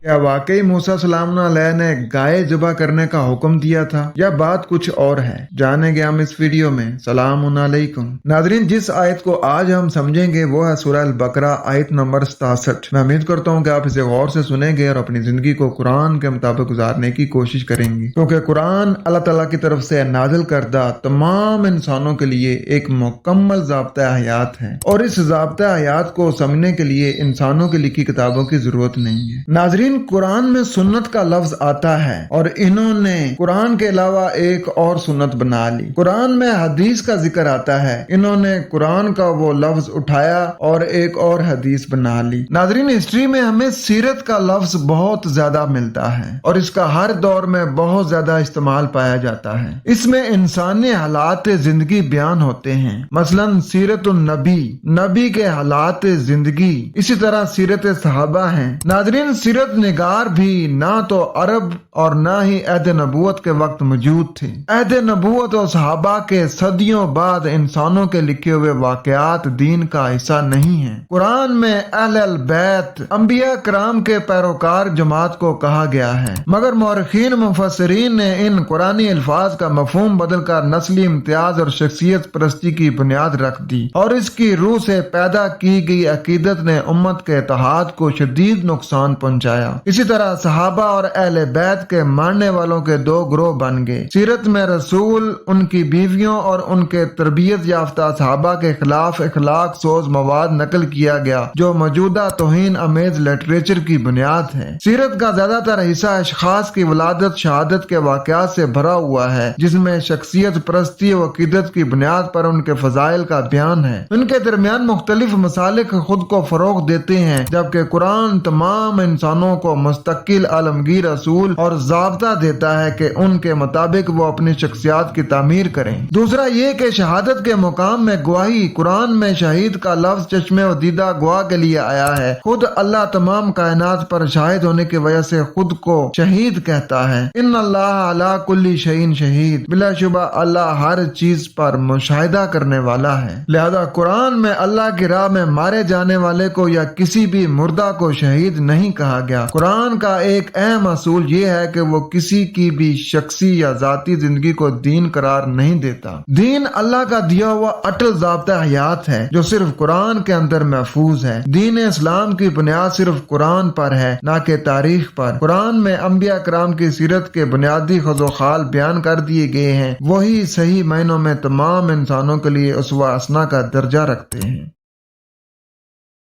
क्या वाकई मूसा सलाम अलैह ने गाय ज़िबा करने का हुक्म दिया था या बात कुछ और है? जानेंगे हम इस वीडियो में। सलाम अलैकुम नाज़रीन, जिस आयत को आज हम समझेंगे वो है सूरह अल-बकरा आयत नंबर 67। मैं उम्मीद करता हूँ कि आप इसे गौर से सुनेंगे और अपनी जिंदगी को कुरान के मुताबिक गुजारने की कोशिश करेंगे, क्योंकि कुरान अल्लाह ताला की तरफ से नाजिल करदा तमाम इंसानों के लिए एक मुकम्मल ज़ाब्ता हयात है और इस ज़ाब्ता हयात को समझने के लिए इंसानों की लिखी किताबों की जरूरत नहीं है। नाज़रीन, कुरान में सुन्नत का लफ्ज आता है और इन्होंने कुरान के अलावा एक और सुन्नत बना ली। कुरान में हदीस का जिक्र आता है, इन्होंने कुरान का वो लफ्ज उठाया और एक और हदीस बना ली। नाज़रीन, हिस्ट्री में हमें सीरत का लफ्ज बहुत ज्यादा मिलता है और इसका हर दौर में बहुत ज्यादा इस्तेमाल पाया जाता है। इसमें इंसानी हालात जिंदगी बयान होते हैं, मसलन सीरत नबी, नबी के हालात जिंदगी, इसी तरह सीरत सहाबा है। नाज़रीन, सीरत निगार भी ना तो अरब और ना ही अहद नबूवत के वक्त मौजूद थे। अहद नबूवत और सहाबा के सदियों बाद इंसानों के लिखे हुए वाकयात दीन का हिस्सा नहीं है। कुरान में अहल बैत अंबिया कराम के पैरोकार जमात को कहा गया है, मगर मौरखीन मुफस्सिरीन ने इन कुरानी अल्फाज का मफहूम बदलकर नस्ली इम्तियाज और शख्सियत परस्ती की बुनियाद रख दी और इसकी रूह से पैदा की गई अकीदत ने उम्मत के इत्तेहाद को शदीद नुकसान पहुंचाया। इसी तरह सहाबा और अहले बैत के मानने वालों के दो ग्रोह बन गए। सीरत में रसूल, उनकी बीवियों और उनके तरबियत याफ्ता सहाबा के खिलाफ इखलाक सोज मवाद नकल किया गया जो मौजूदा तौहीन अमेज लिटरेचर की बुनियाद है। सीरत का ज्यादातर हिस्सा अशखास की वलादत शहादत के वाकयात से भरा हुआ है, जिसमें शख्सियत परस्ती व अकीदत की बुनियाद पर उनके फजाइल का बयान है। उनके दरमियान मुख्तलिफ मसालिक खुद को फरोग देते हैं, जबकि कुरान तमाम इंसानों को मुस्तकिल आलमगीर असूल और ज़ाब्ता देता है कि उनके मुताबिक वो अपनी शख्सियत की तामीर करें। दूसरा ये कि शहादत के मुकाम में गवाही, कुरान में शहीद का लफ्ज चश्मे व दीदा गवाह के लिए आया है। खुद अल्लाह तमाम कायनात पर शाहिद होने की वजह से खुद को शहीद कहता है। इन अल्लाह अला कुल्ली शहीन शहीद, बिलाशुबा अल्लाह हर चीज पर मुशाहिदा करने वाला है। लिहाजा कुरान में अल्लाह की राह में मारे जाने वाले को या किसी भी मुर्दा को शहीद नहीं कहा गया। कुरान का एक अहम असूल ये है कि वो किसी की भी शख्सी या जाती जिंदगी को दीन करार नहीं देता। दीन अल्लाह का दिया हुआ अटल ज़ाब्ता हयात है जो सिर्फ कुरान के अंदर महफूज है। दीन इस्लाम की बुनियाद सिर्फ कुरान पर है, ना कि तारीख पर। कुरान में अंबिया कराम की सीरत के बुनियादी खज़ोखाल बयान कर दिए गए हैं, वही सही मायनों में तमाम इंसानों के लिए उसवा हसना का दर्जा रखते हैं।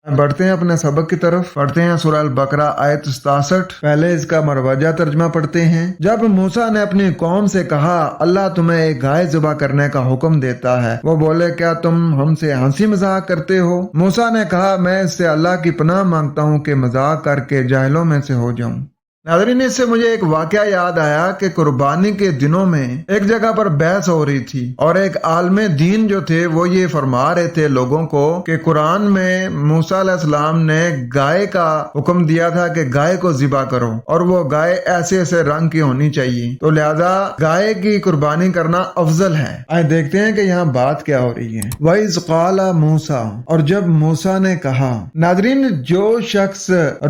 बढ़ते हैं अपने सबक की तरफ। पढ़ते हैं सूरह अल-बकरा आयत 67। पहले इसका मरवजा तर्जमा पढ़ते हैं। जब मूसा ने अपनी कौम से कहा, अल्लाह तुम्हें एक गाय ज़िबा करने का हुक्म देता है, वो बोले, क्या तुम हमसे हंसी मजाक करते हो? मूसा ने कहा, मैं इससे अल्लाह की पनाह मांगता हूँ कि मजाक करके जाहिलों में से हो जाऊं। नाज़रीन, इससे मुझे एक वाकया याद आया कि कुर्बानी के दिनों में एक जगह पर बहस हो रही थी और एक आलमे दीन जो थे वो ये फरमा रहे थे लोगों को कि कुरान में मूसा अलैहिस्सलाम ने गाय का हुक्म दिया था कि गाय को ज़िबा करो और वो गाय ऐसे ऐसे रंग की होनी चाहिए, तो लिहाजा गाय की कुर्बानी करना अफजल है। आइए देखते हैं कि यहाँ बात क्या हो रही है। वइज़ क़ाला मूसा, और जब मूसा ने कहा। नाज़रीन, जो शख्स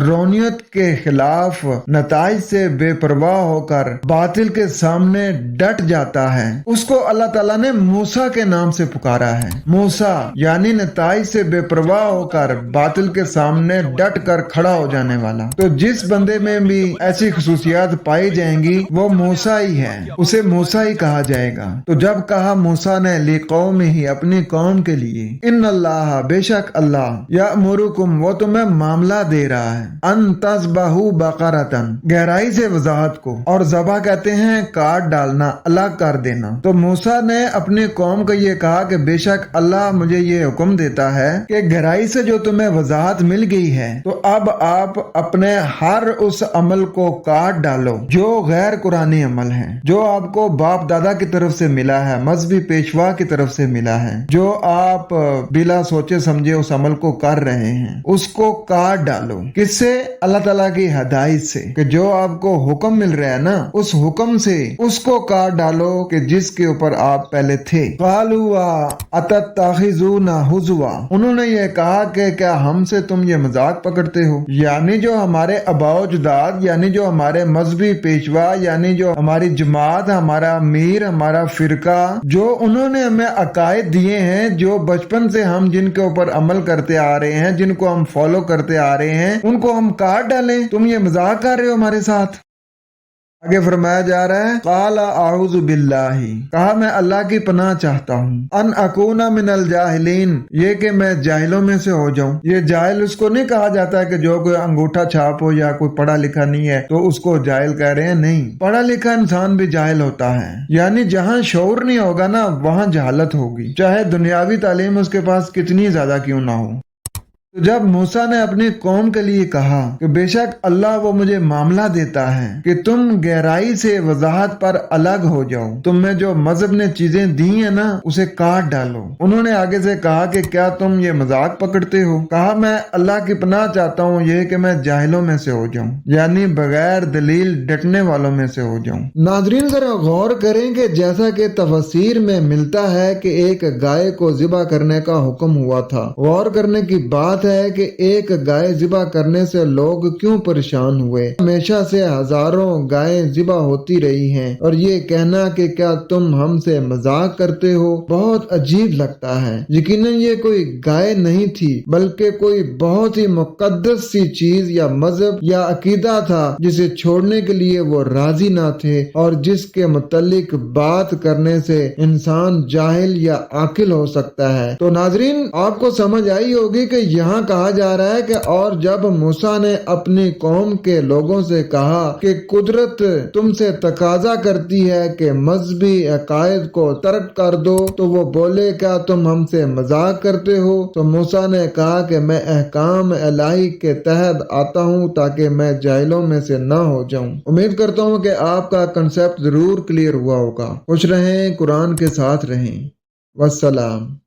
रोनियत के खिलाफ नताइज से बेपरवाह होकर बातिल के सामने डट जाता है, उसको अल्लाह ताला ने मूसा के नाम से पुकारा है। मूसा यानी नताइज से बेपरवाह होकर बातिल के सामने डट कर खड़ा हो जाने वाला। तो जिस बंदे में भी ऐसी खुसूसियात पाई जाएंगी वो मूसा ही है, उसे मूसा ही कहा जाएगा। तो जब कहा मूसा ने लिकौम ही, अपनी कौम के लिए, इन अल्लाह, बेशक अल्लाह, या मुरुकुम, वो तुम्हें मामला दे रहा है, अन तज़बहू बकरतन, गहराई से वजाहत को, और ज़बा कहते हैं काट डालना, अलग कर देना। तो मूसा ने अपनी कौम को ये कहा कि बेशक अल्लाह मुझे ये हुक्म देता है कि गहराई से जो तुम्हें वजाहत मिल गई है, तो अब आप अपने हर उस अमल को काट डालो जो गैर कुरानी अमल है, जो आपको बाप दादा की तरफ से मिला है, मजहबी पेशवा की तरफ से मिला है, जो आप बिला सोचे समझे उस अमल को कर रहे हैं, उसको काट डालो। किससे? अल्लाह ताला की हदायत से। کہ جو آپ کو حکم مل رہا ہے نا اس حکم سے اس کو کاٹ ڈالو کہ جس کے اوپر آپ پہلے تھے۔ قالوا اتتخذونا ہزوا، انہوں نے یہ کہا کہ کیا ہم سے تم یہ مذاق پکڑتے ہو؟ یعنی جو ہمارے آباء و اجداد، یعنی جو ہمارے مذہبی پیشوا، یعنی جو ہماری جماعت، ہمارا امیر، ہمارا فرقہ، جو انہوں نے ہمیں عقائد دیے ہیں، جو بچپن سے ہم جن کے اوپر عمل کرتے آ رہے ہیں، جن کو ہم فالو کرتے آ رہے ہیں، ان کو ہم کاٹ ڈالیں؟ تم یہ مذاق کر رہے ہو ہمارے ساتھ؟ آگے فرمایا جا رہا ہے قال اعوذ باللہ، کہا میں اللہ کی پناہ چاہتا ہوں، ان اکون من الجاہلین، یہ کہ میں جاہلوں میں سے ہو جاؤں۔ یہ جاہل اس کو نہیں کہا جاتا ہے کہ جو کوئی انگوٹھا چھاپ ہو یا کوئی پڑھا لکھا نہیں ہے تو اس کو جاہل کہہ رہے ہیں، نہیں، پڑھا لکھا انسان بھی جاہل ہوتا ہے۔ یعنی جہاں شعور نہیں ہوگا نا وہاں جہالت ہوگی، چاہے دنیاوی تعلیم اس کے پاس کتنی زیادہ کیوں نہ ہو۔ تو جب موسیٰ نے اپنی قوم کے لیے کہا کہ بے شک اللہ وہ مجھے معاملہ دیتا ہے کہ تم گہرائی سے وضاحت پر الگ ہو جاؤ، تم میں جو مذہب نے چیزیں دی ہیں نا اسے کاٹ ڈالو، انہوں نے آگے سے کہا کہ کیا تم یہ مذاق پکڑتے ہو؟ کہا میں اللہ کی پناہ چاہتا ہوں یہ کہ میں جاہلوں میں سے ہو جاؤں، یعنی بغیر دلیل ڈٹنے والوں میں سے ہو جاؤں۔ ناظرین ذرا غور کریں کہ جیسا کہ تفسیر میں ملتا ہے کہ ایک گائے کو ذبح کرنے کا حکم ہوا تھا، غور کرنے کی بات ہے کہ ایک گائے ذبح کرنے سے لوگ کیوں پریشان ہوئے؟ ہمیشہ سے ہزاروں گائیں ذبح ہوتی رہی ہیں، اور یہ کہنا کہ کیا تم ہم سے مذاق کرتے ہو بہت عجیب لگتا ہے۔ یقیناً یہ کوئی گائے نہیں تھی بلکہ کوئی بہت ہی مقدس سی چیز یا مذہب یا عقیدہ تھا جسے چھوڑنے کے لیے وہ راضی نہ تھے، اور جس کے متعلق بات کرنے سے انسان جاہل یا عاقل ہو سکتا ہے۔ تو ناظرین آپ کو سمجھ آئی ہوگی کہ یہاں کہا جا رہا ہے کہ اور جب موسیٰ نے اپنی قوم کے لوگوں سے کہا کہ قدرت تم سے تقاضا کرتی ہے کہ مذہبی عقائد کو ترک کر دو، تو وہ بولے کیا تم ہم سے مذاق کرتے ہو؟ تو موسیٰ نے کہا کہ میں احکام الہی کے تحت آتا ہوں تاکہ میں جاہلوں میں سے نہ ہو جاؤں۔ امید کرتا ہوں کہ آپ کا کنسیپٹ ضرور کلیئر ہوا ہوگا۔ خوش رہیں، قرآن کے ساتھ رہیں۔ والسلام۔